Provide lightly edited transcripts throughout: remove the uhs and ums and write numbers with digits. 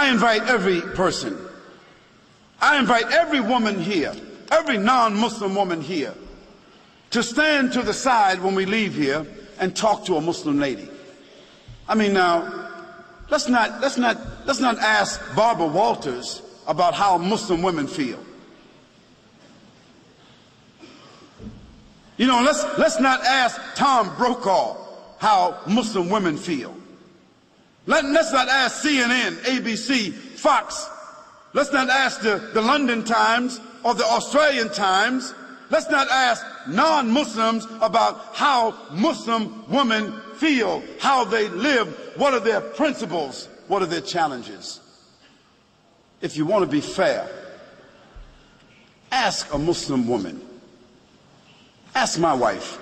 I invite every person, I invite every woman here, every non-Muslim woman here, to stand to the side when we leave here and talk to a Muslim lady. I mean, now, let's not ask Barbara Walters about how Muslim women feel. You know, let's not ask Tom Brokaw how Muslim women feel. Let's not ask CNN, ABC, Fox. Let's not ask the London Times or the Australian Times. Let's not ask non-Muslims about how Muslim women feel, how they live, what are their principles, what are their challenges. If you want to be fair, ask a Muslim woman. Ask my wife.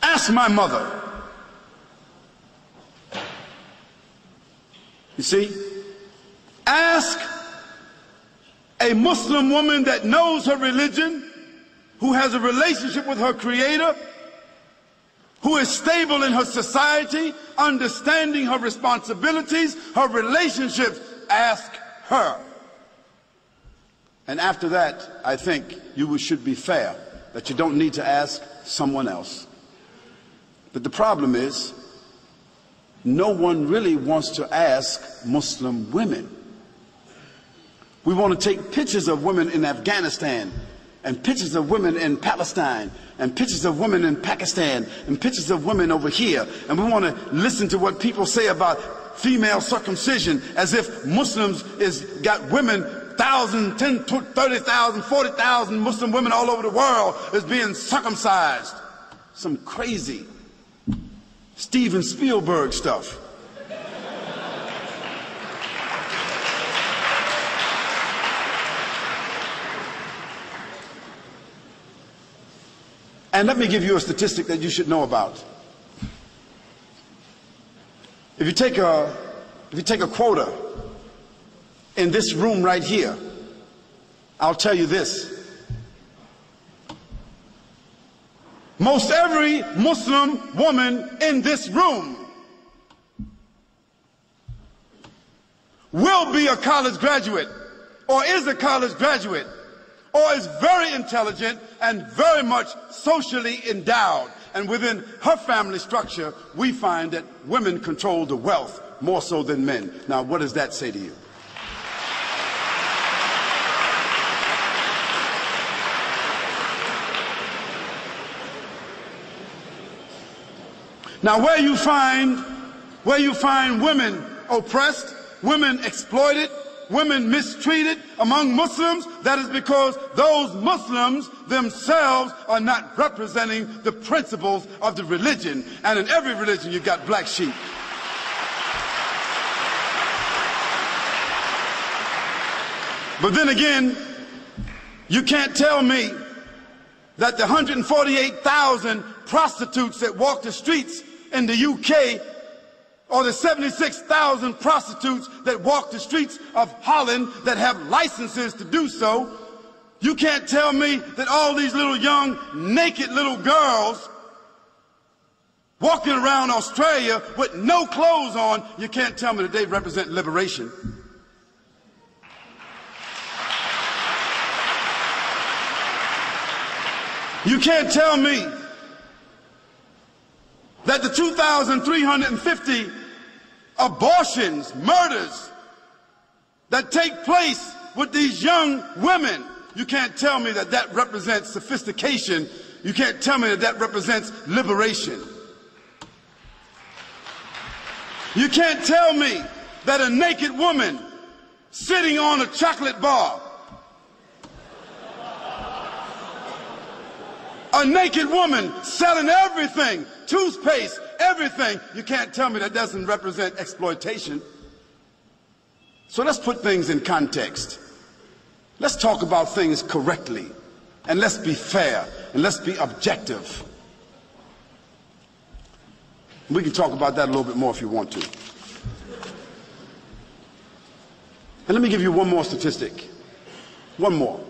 Ask my mother. You see? Ask a Muslim woman that knows her religion, who has a relationship with her Creator, who is stable in her society, understanding her responsibilities, her relationships. Ask her. And after that, I think you should be fair, that you don't need to ask someone else. But the problem is, no one really wants to ask Muslim women. We want to take pictures of women in Afghanistan, and pictures of women in Palestine, and pictures of women in Pakistan, and pictures of women over here. And we want to listen to what people say about female circumcision, as if Muslims got women, 1,000, 10, 30,000, 40,000 Muslim women all over the world is being circumcised. Some crazy Steven Spielberg stuff. And let me give you a statistic that you should know about. If you take a quota in this room right here, I'll tell you this. Most every Muslim woman in this room will be a college graduate, or is a college graduate, or is very intelligent and very much socially endowed. And within her family structure, we find that women control the wealth more so than men. Now, what does that say to you? Now, where you find women oppressed, women exploited, women mistreated among Muslims, that is because those Muslims themselves are not representing the principles of the religion. And in every religion, you've got black sheep. But then again, you can't tell me that the 148,000 prostitutes that walk the streets in the UK, or the 76,000 prostitutes that walk the streets of Holland that have licenses to do so, you can't tell me that all these little young, naked little girls walking around Australia with no clothes on, you can't tell me that they represent liberation. You can't tell me that the 2,350 abortions, murders that take place with these young women, you can't tell me that that represents sophistication. You can't tell me that that represents liberation. You can't tell me that a naked woman sitting on a chocolate bar, a naked woman selling everything, toothpaste, everything, you can't tell me that doesn't represent exploitation. So let's put things in context. Let's talk about things correctly, and let's be fair, and let's be objective. We can talk about that a little bit more if you want to. And let me give you one more statistic. One more.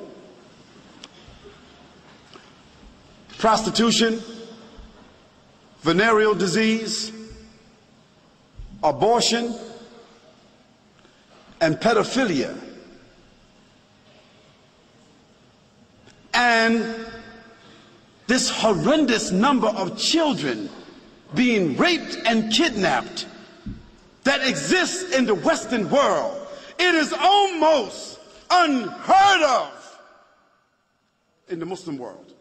prostitution, venereal disease, abortion, and pedophilia. And this horrendous number of children being raped and kidnapped that exists in the Western world. It is almost unheard of in the Muslim world.